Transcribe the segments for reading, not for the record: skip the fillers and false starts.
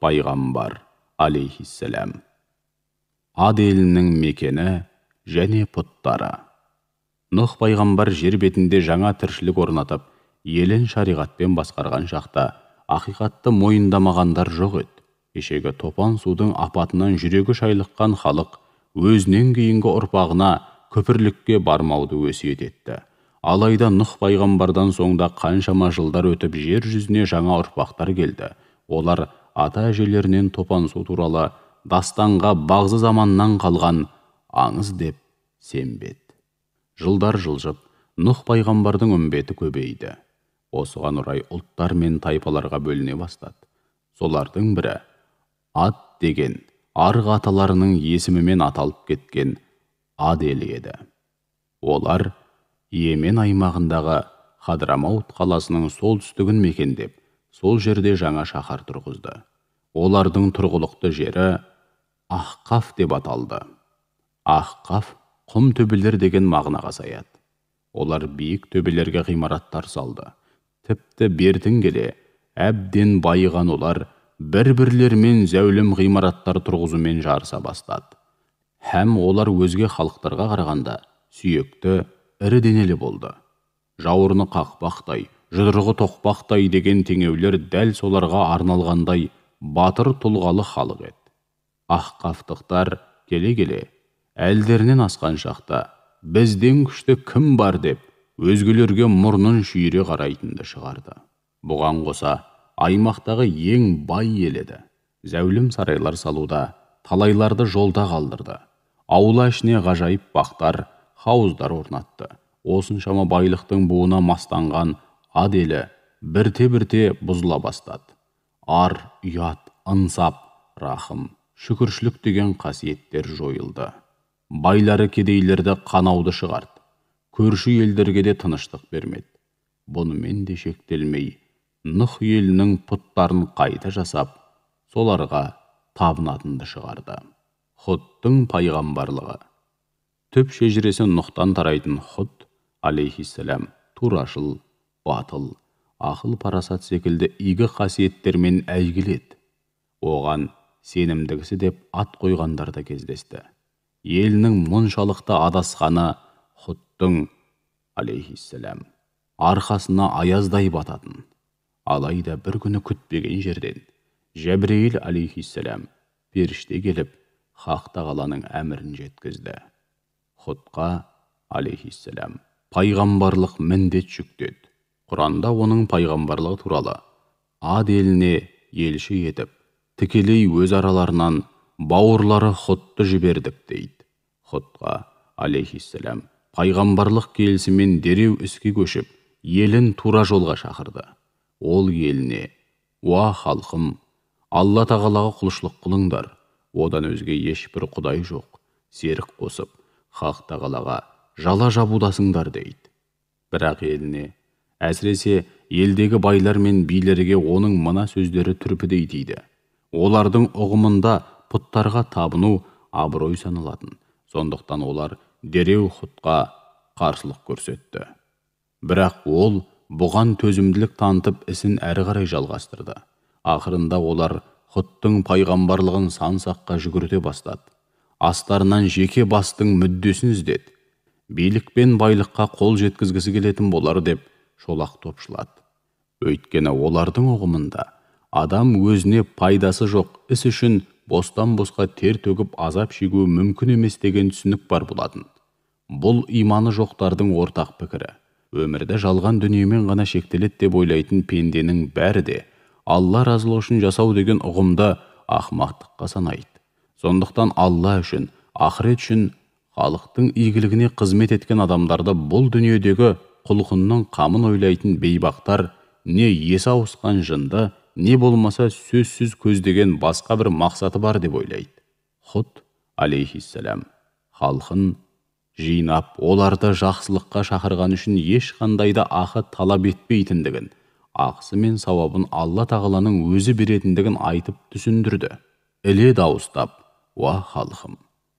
пайғамбар алейхиссалам. Ад елінің мекені және пұттары. Нұх пайғамбар жер бетінде жаңа тіршілік орнатып, елін шариғатпен басқарған шақта ақиқатты мойындамағандар жоқ еді. Кешегі топан судың апатынан жүрегі шайлыққан халық өзінен кейінгі ұрпағына күпірлікке бармауды өсиет етті. Алайда Нұх пайғамбардан соңда қаншама жылдар өтіп жер жүзіне жаңа ұрпақтар келді. Олар ата-әжелерінен топан су туралы дастанға бағзы заманнан қалған аңыз деп сенбеді. Жылдар жылжып, Нұх пайғамбардың үмбеті көбейді. Осыған орай ұлттар мен тайпаларға бөліне бастады. Солардың бірі Ад деген арғы аталарының есімімен аталып кеткен Ад елі еді. Олар Йемен аймағындағы Хадрамаут қаласының солтүстігін мекендеп, сол жерде жаңа шаһар тұрғызды. Олардың тұрғылықты жері Ахқаф деп аталды. Ахқаф құм төбелер деген мағынаға саяды. Олар биік төбелерге ғимараттар салды. Тіпті бертін келе, әбден байыған олар бір-бірлермен зәулім ғимараттар тұрғызумен жарыса бастады. Һәм олар өзге халықтарға қарағанда сүйекті, ірі денелі болды. Жауырыны қақпақтай, жұдырығы тоқпақтай деген теңеулер дәл соларға арналғандай батыр тұлғалы халық еді. Ахқафтықтар келе-келе әлдерінен асқан шақта бізден күшті кім бар деп өзгелерге мұрнын шүйіре қарайтынды шығарды. Бұған қоса аймақтағы ең бай ел еді. Зәулім сарайлар салуда талайларды жолда қалдырды. Аула ішіне ғажайып бақтар, хауыздар орнатты. Осыншама байлықтың буына мастанған Ад елі бірте-бірте бұзыла бастады. Ар, ұят, ынсап, рахым, шүкіршілік деген қасиеттер жойылды. Байлары кедейлерді қанауды шығарды. Көрші елдерге де тыныштық бермеді. Бұнымен де шектелмей, Нұх елінің пұттарын қайта жасап, соларға табынатынды шығарды. Худтың пайғамбарлығы. Түп шежіресі Нұхтан тарайтын Худ алейхиссалам турашыл, батыл, ақыл парасат секілді игі қасиеттермен әйгіледі. Оған сенімдігісі деп ат қойғандар да кездесті. Елінің мұншалықты адасқаны Худтың алейхиссалам арқасына аяздай бататын. Алайда бір күні күтпеген жерден Жәбірейіл алейхиссалам періште келіп, Хақ тағаланың әмірін жеткізді. Худқа алейхиссалам пайғамбарлық міндет жүктеді. Құранда оның пайғамбарлығы туралы Ад еліне елші етіп, тікелей өз араларынан бауырлары Худты жібердік дейді. Худқа алейхиссалам пайғамбарлық келісімен дереу іске көшіп, елін тура жолға шақырды. Ол еліне: «Уа халқым, Алла тағалаға құлшылық қылыңдар, одан өзге ешбір құдай жоқ, серік қосып, Хақ тағалаға жала жабудасыңдар» дейді. Бірақ еліне, әсіресе елдегі байлар мен билерге оның мына сөздері түрпідей тиді. Олардың ұғымында пұттарға табыну абырой саналатын. Сондықтан олар дереу Худқа қарсылық көрсетті. Бірақ ол бұған төзімділік танытып ісін әрі қарай жалғастырды. Ақырында олар Худтың пайғамбарлығын сан-саққа жүгірте бастады. Астарынан жеке бастың мүддесін іздеді. Билік пен байлыққа қол жеткізгісі келетін болар деп шолақ топшылады. Өйткені олардың ұғымында адам өзіне пайдасы жоқ іс үшін бостан-босқа тер төгіп азап шегуі мүмкін емес деген түсінік бар болатын. Бұл иманы жоқтардың ортақ пікірі. Өмірді жалған дүниемен ғана шектеледі деп ойлайтын пенденің бәрі де Алла разылығы үшін жасау деген ұғымды ақымақтыққа санайды. Сондықтан Алла үшін, ақырет үшін халықтың игілігіне қызмет еткен адамдарды бұл дүниедегі құлқынның қамын ойлайтын бейбақтар не есі ауысқан жынды, не болмаса сөзсіз көздеген басқа бір мақсаты бар деп ойлайды. Худ алейхиссалам халқын жинап, оларды жақсылыққа шақырған үшін ешқандай да ақы талап етпейтіндігін, ақысы мен сауабын Алла тағаланың өзі беретіндігін айтып түсіндірді. Іле дауыстап: «Уа халқым,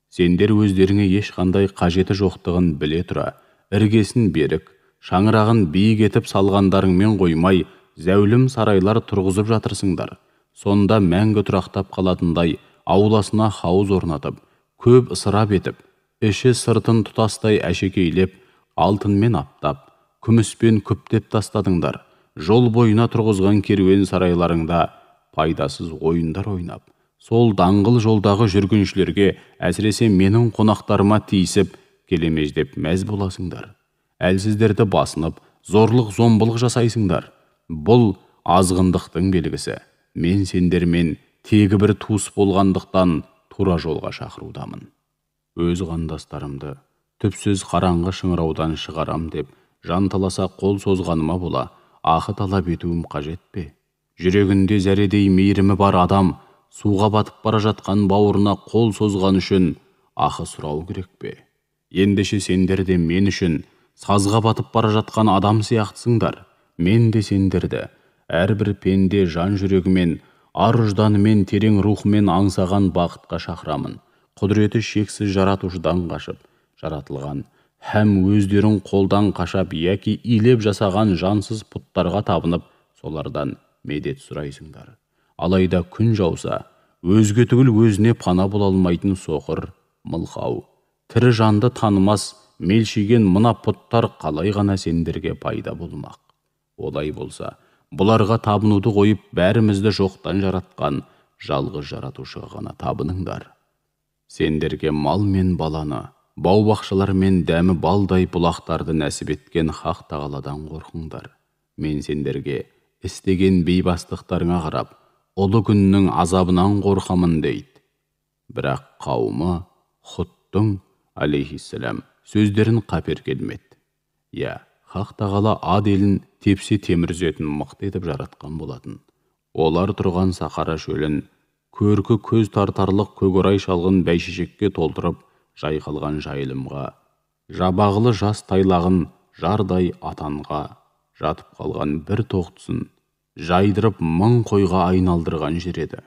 сендер өздеріңе ешқандай қажеті жоқтығын біле тұра, іргесін берік, шаңырағын биік етіп салғандарыңмен қоймай, зәулім сарайлар тұрғызып жатырсыңдар. сонда мәңгі тұрақтап қалатындай ауласына хауыз орнатып, көп ысырап етіп, іші сыртын тұтастай әшекейлеп, алтынмен аптап, күміспен күптеп тастадыңдар. Жол бойына тұрғызған керуен сарайларыңда пайдасыз ойындар ойнап, сол даңғыл жолдағы жүргіншілерге, әсіресе менің қонақтарыма тиісіп, келемеждеп мәз боласыңдар. Әлсіздерді басынып, зорлық зомбылық жасайсыңдар. Бұл азғындықтың белгісі. Мен сендермен тегі бір туыс болғандықтан тура жолға шақырудамын. Өз қандастарымды түпсіз қараңғы шыңыраудан шығарам деп, жанталаса қол созғаныма бола, ақы талап етуім қажет пе? Жүрегінде зәредей мейірімі бар адам суға батып бара жатқан бауырына қол созған үшін ақы сұрау керек пе? Ендеше сендер де мен үшін сазға батып бара жатқан адам сияқтысыңдар. Мен де сендерді әрбір пенде жан жүрегімен, ар-ұжданымен, терең рухымен аңсаған бақытқа шақырамын. Құдіреті шексіз жаратушыдан қашып, жаратылған һәм өздерін қолдан қашап яки илеп жасаған жансыз пұттарға табынып, солардан медет сұрайсыңдар. Алайда күн жауса, өзге түгіл өзіне пана бола алмайтын соқыр, мылқау, тірі жанды танымас, мелшиген мына пұттар қалай ғана сендерге пайда болмақ. Олай болса, бұларға табынуды қойып, бәрімізді жоқтан жаратқан жалғыз жаратушыға ғана табыныңдар. Сендерге мал мен баланы, бау-бақшалар мен дәмі балдай бұлақтарды нәсіп еткен хақ тағаладан қорқыңдар. Мен сендерге істеген бейбастықтарыңа қарап, ұлы күннің азабынан қорқамын дейді. Бірақ қауымы Хуттың алейхиссалам сөздерін қапер келмеді. Я, хақ тағала ад елін тепсе темір үзетін мықты етіп жаратқан болатын. Олар тұрған Сахара шөлін көркі көз тартарлық көкорай шалғын бәйшешекке толтырып, жайқалған жайылымға, жабағылы жас тайлағын жардай атанға, жатып қалған бір тоқтысын жайдырып мың қойға айналдырған жер еді.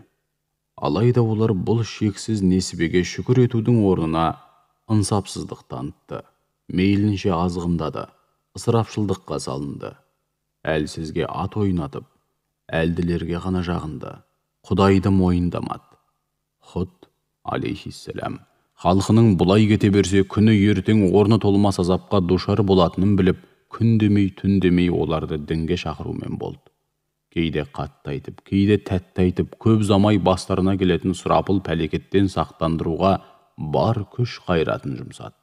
Алайда олар бұл шексіз несібеге шүкір етудің орнына ынсапсыздық танытты, мейлінше азғындады, ысырапшылдыққа салынды. Әлсізге ат ойнатып, әлділерге ғана жағынды, Құдайды мойындамады. Худ алейхиссалам халқының бұлай кете берсе күні ертең орны толмас азапқа душар болатынын біліп, күн демей түн демей оларды дінге шақырумен болды. Кейде қатты айтып, кейде тәтті айтып, көп замай бастарына келетін сұрапыл пәлекеттен сақтандыруға бар күш қайратын жұмсады.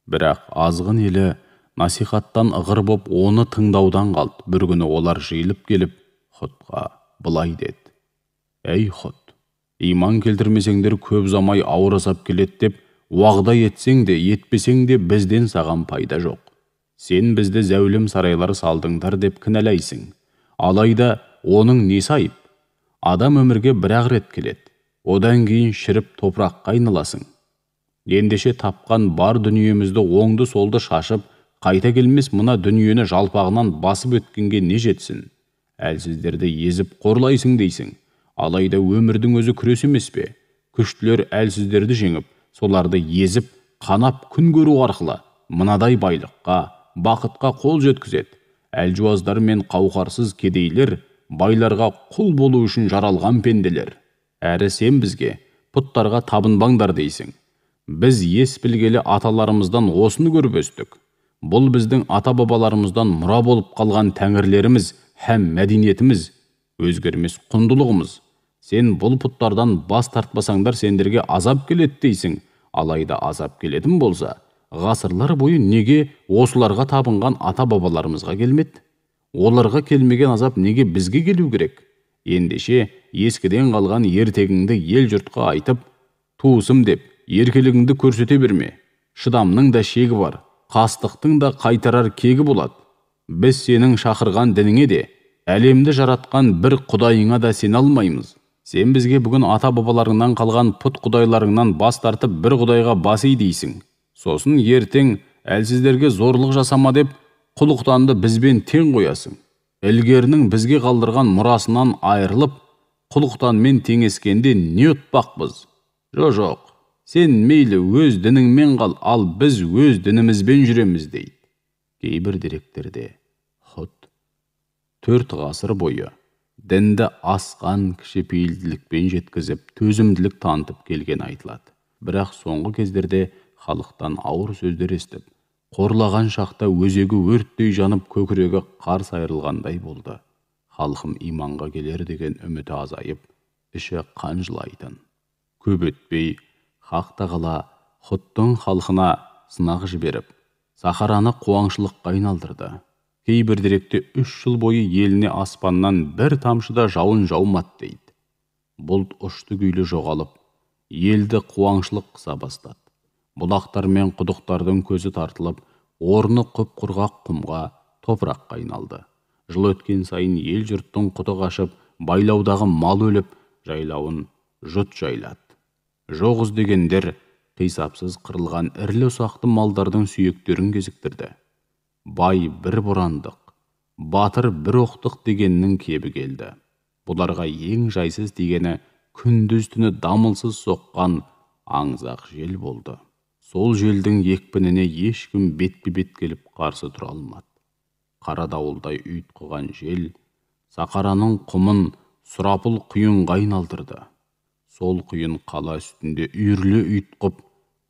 Бірақ азғын елі насихаттан ығыр боп, оны тыңдаудан қалды. Бір күні олар жиылып келіп, Худқа былай деді: «Әй Худ, иман келтірмесеңдер көп замай ауыр азап келеді деп, уағда етсең де, етпесең де бізден саған пайда жоқ. Сен бізді зәулім сарайлар салдыңдар деп кінәлайсың. Алайда оның несі айып? Адам өмірге бір-ақ рет келеді. Одан кейін шіріп топыраққа айналасың. Ендеше тапқан бар дүниемізді оңды-солды шашып, қайта келмес мына дүниені жалпағынан басып өткенге не жетсін? Әлсіздерді езіп қорлайсың дейсің. Алайда өмірдің өзі күрес емес пе? Күштілер әлсіздерді жеңіп, соларды езіп, қанап күн көру арқылы мынадай байлыққа, бақытқа қол жеткізеді. Әлжуаздар мен қауқарсыз кедейлер байларға құл болу үшін жаралған пенделер. Әрі сен бізге пұттарға табынбаңдар дейсің. Біз ес білгелі аталарымыздан осыны көріп өстік. Бұл біздің ата-бабаларымыздан мұра болып қалған тәңірлеріміз һәм мәдениетіміз, өзгермес құндылығымыз. Сен бұл пұттардан бас тартпасаңдар сендерге азап келеді дейсің. Алайда азап келетін болса, ғасырлар бойы неге осыларға табынған ата-бабаларымызға келмеді? Оларға келмеген азап неге бізге келу керек? Ендеше ескіден қалған ертегіңді ел жұртқа айтып, туысым деп, еркелігіңді көрсете берме. Шыдамның да шегі бар, қастықтың да қайтарар кегі болады. Біз сенің шақырған дініңе де, әлемді жаратқан бір құдайыңа да сене алмаймыз. Сен бізге бүгін ата-бабаларыңнан қалған пұт құдайларыңнан бас тартып, бір құдайға бас ий дейсің. Сосын ертең әлсіздерге зорлық жасама деп, құлықтанды бізбен тең қоясың. Ілгерінің бізге қалдырған мұрасынан айырылып, құлықтанмен теңескенде не ұтпақпыз? Жоқ, сен мейлі өз дініңмен қал, ал біз өз дінімізбен жүреміз дейді. Кейбір деректерде Худ 4 ғасыр бойы дінді асқан кішіпейілділікпен жеткізіп, төзімділік танытып келген айтылады. Бірақ соңғы кездерде халықтан ауыр сөздер естіп, қорлаған шақта өзегі өрттей жанып, көкірегі қарс айырылғандай болды. Халқым иманға келер деген үміті азайып, іші қан жылайтын. Көп өтпей, Хақ Тағала Хуттың халқына сынақ жіберіп, Сахараны қуаңшылыққа айналдырды. Кейбір деректе 3 жыл бойы еліне аспаннан бір тамшыда жауын жаумады дейді. Бұлт ұшты күйлі жоғалып, елді қуаңшылық қыса бастады. Бұлақтар мен құдықтардың көзі тартылып, орны құп-құрғақ құмға, топыраққа айналды. Жыл өткен сайын ел жұрттың құты қашып, байлаудағы мал өліп, жайлауын жұт жайлады. Жоқ іздегендер қисапсыз қырылған ірілі-ұсақты малдардың сүйектерін кезіктірді. Бай бір бұрандық, батыр бір оқтық дегеннің кебі келді. Бұларға ең жайсыз дегені күндіз түні дамылсыз соққан аңызақ жел болды. Сол желдің екпініне ешкім бетпе-бет келіп қарсы тұра алмады. Қара дауылдай ұйтқыған жел Сахараның құмын сұрапыл құйынға айналдырды. Сол құйын қала үстінде үйірлі ұйтқып,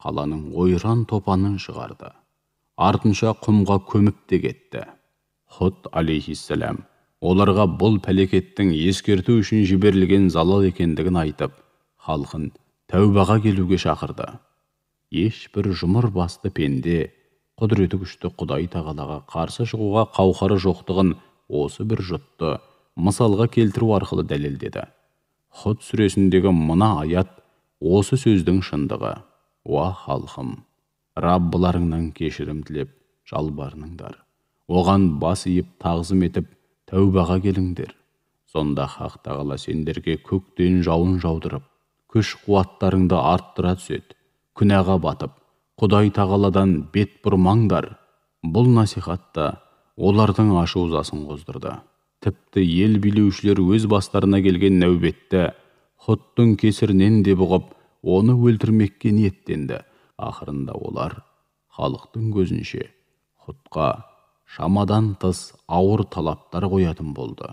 қаланың ойран топанын шығарды. Артынша құмға көміп те кетті. Худ алейхиссалам оларға бұл пәлекеттің ескерту үшін жіберілген залал екендігін айтып, халқын тәубаға келуге шақырды. Ешбір жұмыр басты пенде, құдіреті күшті Құдай Тағалаға қарсы шығуға қауқары жоқтығын осы бір жұтты мысалға келтіру арқылы дәлелдеді. Худ сүресіндегі мына аят осы сөздің шындығы. Уа халқым, Раббыларыңнан кешірім тілеп жалбарыныңдар. Оған бас иіп тағзым етіп тәубаға келіңдер. Сонда Хақ Тағала сендерге көктен жауын жаудырып, күш қуаттарыңды арттыра түседі. Күнәға батып, Құдай Тағаладан бет бұрмаңдар. Бұл насихатта олардың ашу-ызасын қоздырды. Тіпті ел билеушілер өз бастарына келген нәубетті Худтың кесірінен де бұғып, оны өлтірмекке ниеттенді. Ақырында олар халықтың көзінше Худқа шамадан тыс ауыр талаптар қоятын болды.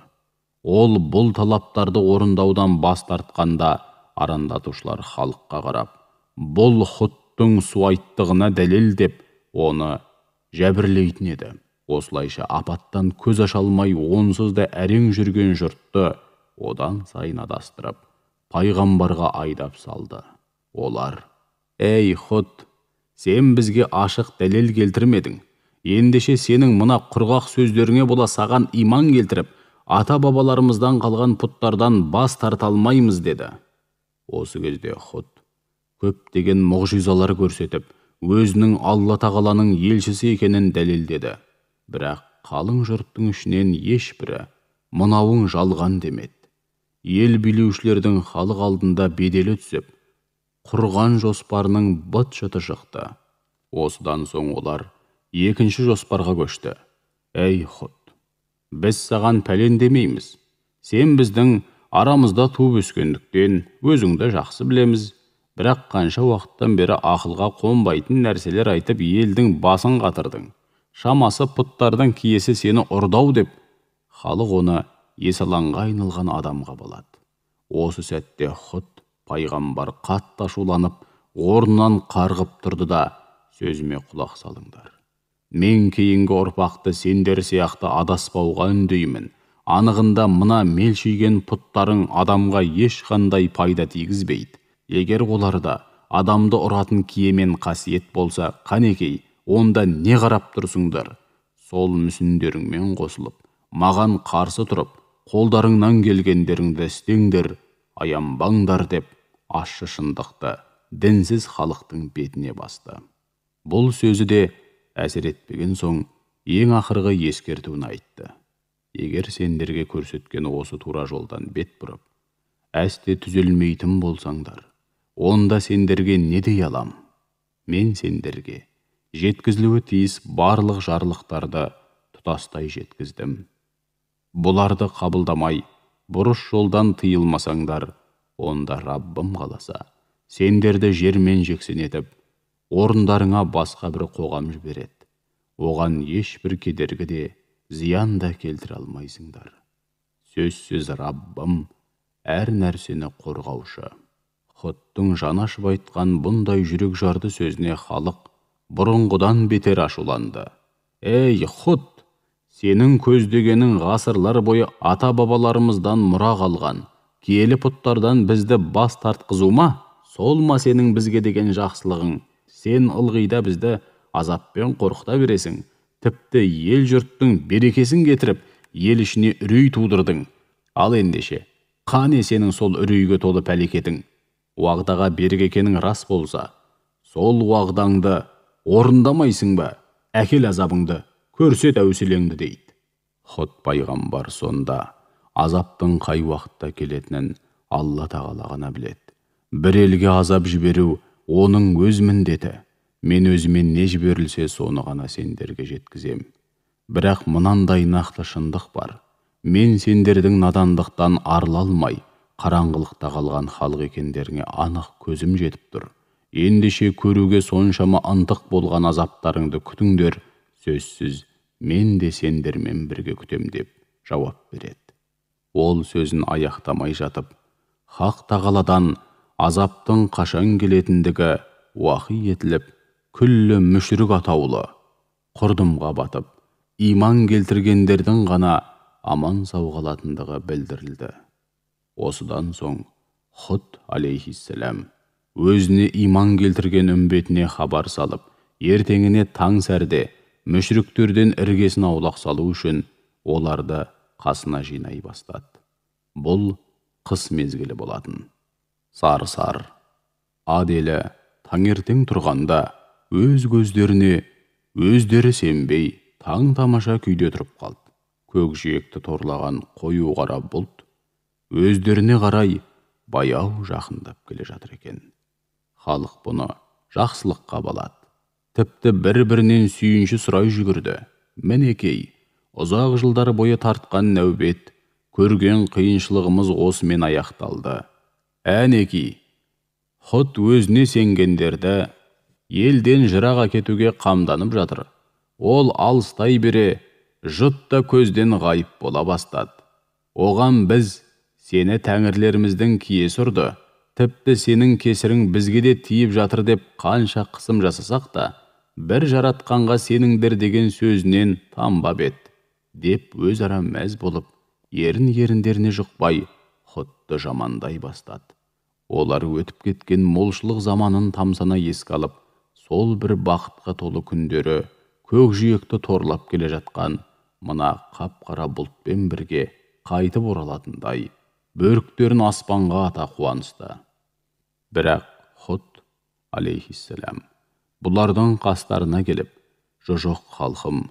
Ол бұл талаптарды орындаудан бас тартқанда арандатушылар халыққа қарап, бұл Худтың суайттығына дәлел деп, оны жәбірлейтін еді. Осылайша апаттан көз аша алмай онсыз да әрең жүрген жұртты одан сайын адастырып, пайғамбарға айдап салды. Олар: «Ей Худ, сен бізге ашық дәлел келтірмедің. Ендеше сенің мына құрғақ сөздеріңе бола саған иман келтіріп, ата-бабаларымыздан қалған пұттардан бас тарта алмаймыз» деді. Осы кезде Худ көптеген мұғжизалар көрсетіп, өзінің Алла Тағаланың елшісі екенін дәлелдеді. Бірақ қалың жұрттың ішінен ешбірі мынауың жалған демеді. Ел билеушілердің халық алдында беделі түсіп, құрған жоспарының быт-шыты шықты. Осыдан соң олар екінші жоспарға көшті. «Ей Худ, біз саған пәлен демейміз. Сен біздің арамызда туып өскендіктен өзіңді жақсы білеміз. Бірақ қанша уақыттан бері ақылға қонбайтын нәрселер айтып елдің басын қатырдың. Шамасы пұттардың киесі сені ұрдау» деп, халық оны есалаңға айналған адамға болады. Осы сәтте Худ пайғамбар қатты ашуланып, орнынан қарғып тұрды да: «Сөзіме құлақ салыңдар. Мен кейінгі ұрпақты сендер сияқты адаспауға үндеймін. Анығында мына мелшиген пұттарың адамға ешқандай пайда тигізбейді. Егер оларда адамды ұратын киемен қасиет болса, қанекей, онда не қарап тұрсыңдар? Сол мүсіндеріңмен қосылып, маған қарсы тұрып, қолдарыңнан келгендеріңді істеңдер, аянбаңдар» деп ащы шындықты дінсіз халықтың бетіне басты. Бұл сөзі де әсер етпеген соң ең ақырғы ескертуін айтты. «Егер сендерге көрсеткен осы тура жолдан бет бұрып, әсте түзелмейтін болсаңдар, онда сендерге не дей алам? Мен сендерге жеткізілуі тиіс барлық жарлықтарды тұтастай жеткіздім. Бұларды қабылдамай, бұрыс жолдан тыйылмасаңдар, онда Раббым қаласа, сендерді жермен жексен етіп, орындарыңа басқа бір қоғам жібереді. Оған ешбір кедергі де, зиян да келтіре алмайсыңдар. сөзсіз Раббым әр нәрсені қорғаушы. Хуттың жаны ашып айтқан бұндай жүрек жарды сөзіне халық бұрынғыдан бетер ашуланды. Ей Хут, сенің көздегенің ғасырлар бойы ата-бабаларымыздан мұра қалған киелі пұттардан бізді бас тартқызу ма? Сол ма сенің бізге деген жақсылығың? Сен ылғида бізді азаппен қорқыта бересің. Тіпті ел жұрттың берекесін кетіріп, ел ішіне үрей тудырдың. Ал ендеше, қане сенің сол үрейге толы пәлекетің? Уағдаға берік екенің рас болса, сол уағдаңды орындамайсың ба? Әкел азабыңды, көрсет әуселеңді дейді. Хут пайғамбар сонда азаптың қай уақытта келетінін Алла тағала ғана біледі. Бір елге азап жіберу оның өз міндеті. Мен өзімен не жіберілсе соны ғана сендерге жеткізем. Бірақ мынандай нақты шындық бар. Мен сендердің надандықтан арыла алмай, қараңғылықта қалған халық екендеріңе анық көзім жетіп тұр. Ендеше көруге соншама ынтық болған азаптарыңды күтіңдер, сөзсіз мен де сендермен бірге күтем деп жауап береді. Ол сөзін аяқтамай жатып, Хақ тағаладан азаптың қашан келетіндігі уахи етіліп, күллі мүшрік атаулы құрдымға батып, иман келтіргендердің ғана аман сау қалатындығы білдірілді. Осыдан соң Хут алейхиссалам өзіне иман келтірген үмбетіне хабар салып, ертеңіне таң сәрде мүшріктерден іргесін аулақ салу үшін оларды қасына жинай бастады. Бұл қыс мезгілі болатын. Сары-сары, аделі таңертең тұрғанда өз көздеріне өздері сенбей таң тамаша күйде тұрып қалды. Көкжиекті торлаған қою қара бұлт өздеріне қарай баяу жақындап келе жатыр екен. Халық бұны жақсылыққа балады. Тіпті бір-бірінен сүйінші сұрай жүгірді. Мінекей, ұзақ жылдар бойы тартқан нәубет, көрген қиыншылығымыз осымен аяқталды. Әнеки, Хут өзіне сенгендерді елден жыраға кетуге қамданып жатыр. Ол алыстай бере, жұтта көзден ғайып бола бастады. Оған біз сені тәңірлеріміздің киесі ұрды, тіпті сенің кесірің бізге де тиіп жатыр деп қанша қысым жасасақ та, бір жаратқанға сеніңдер деген сөзінен танбап еді, деп өзара мәз болып, ерін-еріндеріне жұқпай, Хутты жамандай бастады. Олар өтіп кеткен молшылық заманын тамсана еске алып, сол бір бақытқа толы күндері көкжиекті торлап келе жатқан мына қап-қара бұлтпен бірге қайтып оралатындай, бөріктерін аспанға ата қуанысты. Бірақ Хут алейхиссалам бұлардың қастарына келіп, «Жоқ халқым,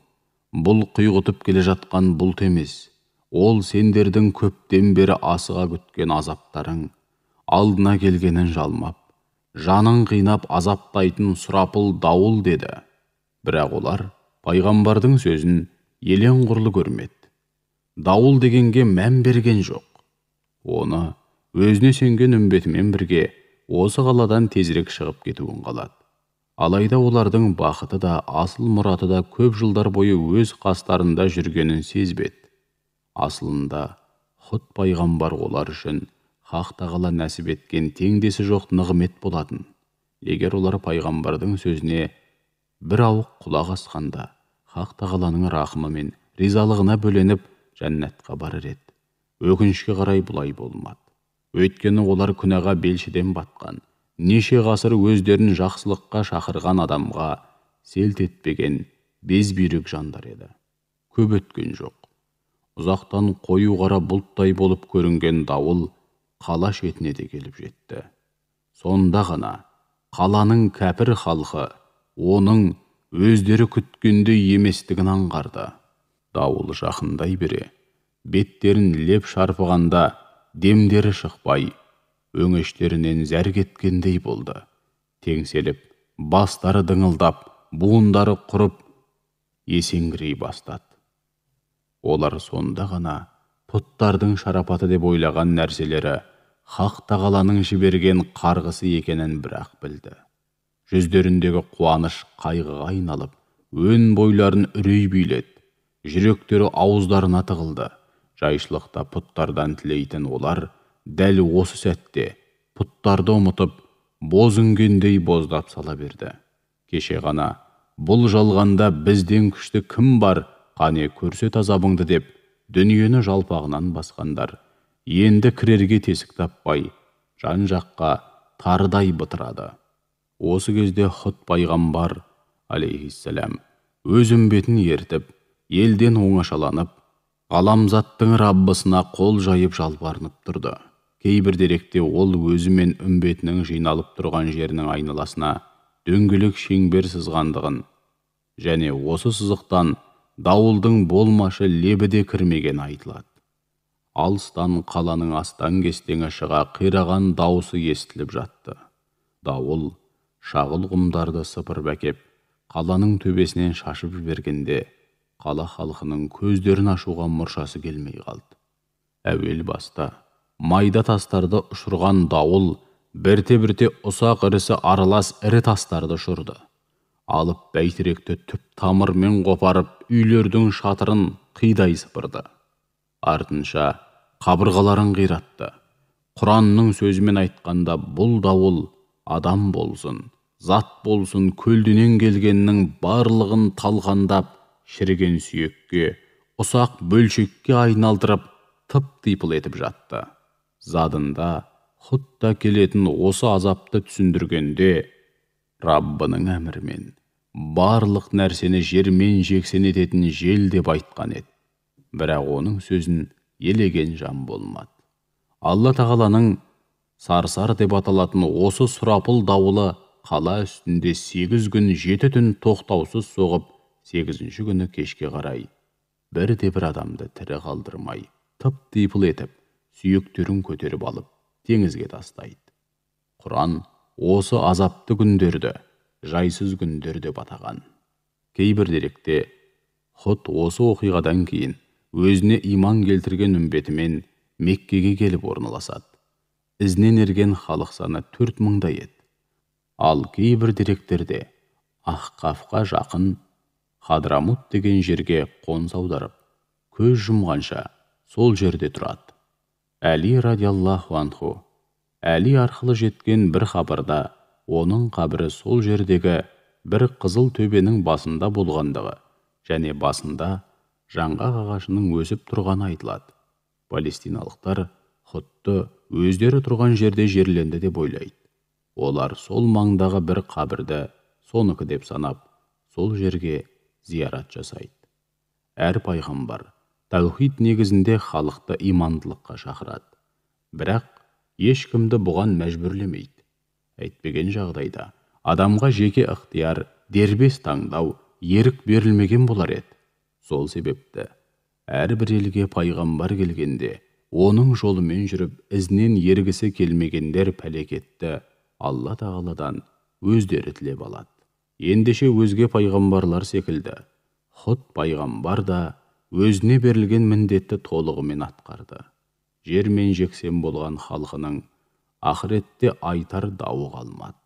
бұл құйғытып келе жатқан бұлт емес, ол сендердің көптен бері асыға күткен азаптарың, алдына келгенін жалмап, жанын қинап азаптайтын сұрапыл дауыл» деді. Бірақ олар пайғамбардың сөзін елең құрлы көрмеді. Дауыл дегенге мән берген жоқ. Оны өзіне сенген үмбетімен бірге осы қаладан тезірек шығып кетуін қалады. Алайда олардың бақыты да, асыл мұраты да көп жылдар бойы өз қастарында жүргенін сезбеді. Асылында Хут пайғамбар олар үшін Хақ тағала нәсіп еткен теңдесі жоқ нығмет болатын. Егер олар пайғамбардың сөзіне бір ауық құлақ асқанда, Хақ тағаланың рахымы мен ризалығына бөленіп жәннатқа барар еді. Өкінішке қарай бұлай болмады. Өйткені олар күнәға белшеден батқан, неше ғасыр өздерін жақсылыққа шақырған адамға селт етпеген безбүйрек жандар еді. Көп өткен жоқ. Ұзақтан қою қара бұлттай болып көрінген дауыл қала шетіне де келіп жетті. Сонда ғана қаланың кәпір халқы оның өздері күткендей еместігін аңғарды. Дауыл жақындай бере, беттерін леп шарпығанда демдері шықпай, өңештерінен зәр кеткендей болды. Теңселіп, бастары дыңылдап, буындары құрып, есеңгірей бастады. Олар сонда ғана пұттардың шарапаты деп ойлаған нәрселері Хақ тағаланың жіберген қарғысы екенін бірақ білді. Жүздеріндегі қуаныш қайғыға айналып, өн бойларын үрей биледі. Жүректері ауыздарына тығылды. Жайшылықта пұттардан тілейтін олар дәл осы сәтте пұттарды ұмытып, боз үнгендей боздап сала берді. Кеше ғана бұл жалғанда бізден күшті кім бар, қане көрсет азабыңды деп, дүниені жалпағынан басқандар, енді кірерге тесік таппай, жан жаққа тарыдай бытырады. Осы кезде Худ пайғамбар алейхиссалам өз үмбетін ертіп, елден оңашаланып, ғаламзаттың Раббысына қол жайып жалбарынып тұрды. Кейбір деректе ол өзі мен үмбетінің жиналып тұрған жерінің айналасына дөңгелек шеңбер сызғандығын және осы сызықтан дауылдың болмашы лебі де кірмеген айтылады. Алыстан қаланың астан кестеңі шыға қираған дауысы естіліп жатты. Дауыл шағыл құмдарды сыпырып әкеп, қаланың төбесінен шашып жібергенде, қала халқының көздерін ашуға мұршасы келмей қалды. Әуел баста майда тастарды ұшырған дауыл бірте-бірте ұсақ ірісі аралас ірі тастарды ұшырды. Алып бәйтеректі түп тамырмен қопарып, үйлердің шатырын қидай сыпырды. Артынша қабырғаларын қиратты. Құранның сөзімен айтқанда бұл дауыл адам болсын, зат болсын, көлденең келгеннің барлығын талқандап, шіріген сүйекке, ұсақ бөлшекке айналдырып, тып-типыл етіп жатты. Задында Худта келетін осы азапты түсіндіргенде, Раббының әмірімен барлық нәрсені жермен жексен ететін жел деп айтқан еді. Бірақ оның сөзін елеген жан болмады. Алла тағаланың сарсар деп аталатын осы сұрапыл дауылы қала үстінде 8 күн 7 түн тоқтаусыз соғып, 8-ші күні кешке қарай бір адамды тірі қалдырмай, тып-типыл етіп, сүйектерін көтеріп алып, теңізге тастайды. Құран осы азапты күндерді жайсыз күндер деп атаған. Кейбір деректе Худ осы оқиғадан кейін өзіне иман келтірген үмбетімен Меккеге келіп орналасады. Ізінен ерген халық саны 4000-дай еді. Ал кейбір деректерде Ахқафқа жақын Хадрамут деген жерге қоныс аударып, көз жұмғанша сол жерде тұрады. Әли радиаллаху анху Әли арқылы жеткен бір хабарда оның қабірі сол жердегі бір қызыл төбенің басында болғандығы және басында жаңғақ ағашының өсіп тұрғаны айтылады. Палестиналықтар Худты өздері тұрған жерде жерленді деп ойлайды. Олар сол маңдағы бір қабірді соныкі деп санап, сол жерге зиярат жасайды. Әр пайғамбар таухид негізінде халықты имандылыққа шақырады. Бірақ ешкімді бұған мәжбүрлемейді. Әйтпеген жағдайда адамға жеке ықтияр, дербес таңдау, ерік берілмеген болар еді. Сол себепті әрбір елге пайғамбар келгенде оның жолымен жүріп, ізінен ергісі келмегендер пәлекетті Алла тағаладан өздері тілеп алады. Ендеше өзге пайғамбарлар секілді Худ пайғамбар да өзіне берілген міндетті толығымен атқарды. Жермен жексен болған халқының ақыретте айтар дауы қалмады.